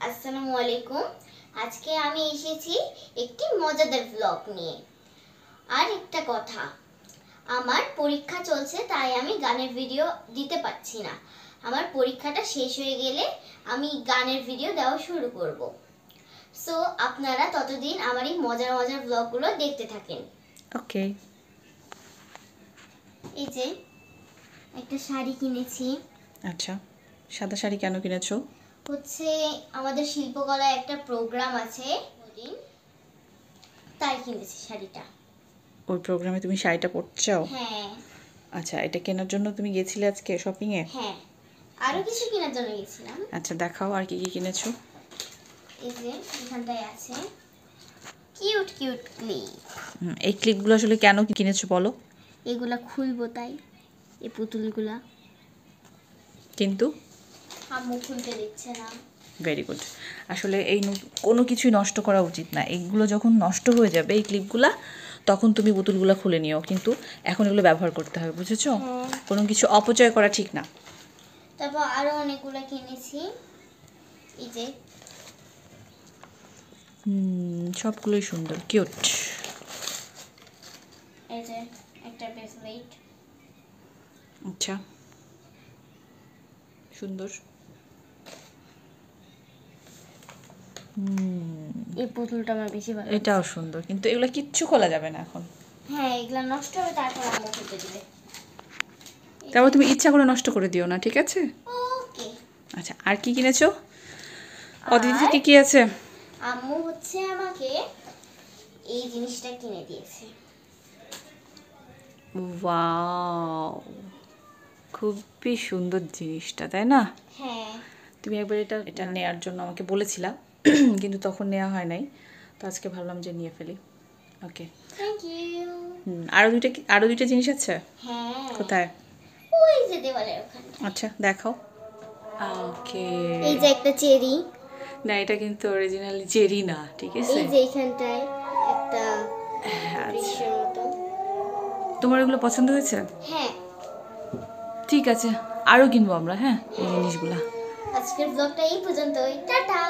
আসসালামু আলাইকুম। আজকে আমি এসেছি একটি মজাদার ব্লগ নিয়ে। আর একটা কথা, আমার পরীক্ষা চলছে, তাই আমি গানের ভিডিও দিতে পারছি না। আমার পরীক্ষাটা শেষ হয়ে গেলে আমি গানের ভিডিও দেওয়া শুরু করব। সো আপনারা ততদিন আমার এই মজার মজার ব্লগগুলো দেখতে থাকেন। ওকে। এই যে একটা শাড়ি কিনেছি। আচ্ছা, সাদা শাড়ি কেন কিনেছো? হচ্ছে আমাদের শিল্পকলায় একটা প্রোগ্রাম আছে, তাই কিনেছি শাড়িটা। ওই প্রোগ্রামে তুমি শাড়িটা পরতে চাও? হ্যাঁ। আচ্ছা, এটা কেনার জন্য তুমি গেছিলে আজকে শপিং এ? হ্যাঁ, আরো কিছু কেনার জন্য গেছিলাম। আচ্ছা, দেখাও আর কি কি কিনেছো। এই যে এখানটায় আছে কিউট কিউট ক্লিপ। এই ক্লিপগুলো আসলে কেন কিনেছো বলো? এগুলা খুলবো তাই, এই পুতুলগুলা। কিন্তু আম্মু খুলতে দিচ্ছে না। Very good. আসলে এই কোনো কিছুই নষ্ট করা উচিত না। এইগুলো যখন নষ্ট হয়ে যাবে এই ক্লিপগুলা, তখন তুমি পুতুলগুলো খুলে নিও, কিন্তু এখন এগুলো ব্যবহার করতে হবে, বুঝেছো? কোনো কিছু অপচয় করা ঠিক না। তারপর আরো অনেকগুলো কিনেছি। এই যে সবগুলোই সুন্দর, কিউট। এই যে একটা ব্রেসলেট। আচ্ছা, সুন্দর। এই পুতুলটা আমার বেশি ভালো। এটাও সুন্দর, কিন্তু এগুলো কিচ্ছু খোলা যাবে না এখন। হ্যাঁ, এগুলা নষ্ট হবে, তারপর আম্মু খুলতে দিবে। তারপর তুমি ইচ্ছা করে নষ্ট করে দিও না, ঠিক আছে? ওকে। আচ্ছা, আর কি কিনেছো? অদিতি কি কি আছে? আম্মু হচ্ছে আমাকে এই জিনিসটা কিনে দিয়েছে। ওয়াও, খুবই সুন্দর জিনিসটা, তাই না? হ্যাঁ। তুমি একবার এটা নেয়ার জন্য আমাকে বলেছিলা, কিন্তু তখন নেওয়া হয় নাই, তো আজকে ভাবলাম যে নিয়ে ফেলি। ওকে, থ্যাংক ইউ। আরো দুইটা জিনিস আছে। হ্যাঁ, কোথায়? ওই যে দেওয়ালের ওখানে। আচ্ছা, দেখাও। ওকে, এই যে একটা চেরি। না, এটা কিন্তু অরিজিনালি চেরি না, ঠিক আছে? এই যে এখানটায় একটা বৃক্ষের মতো। তোমার এগুলো পছন্দ হয়েছে? হ্যাঁ। ঠিক আছে, আরও কিনবো আমরা, হ্যাঁ, এই জিনিসগুলা। আজকের ব্লগটা এই পর্যন্তই। টাটা।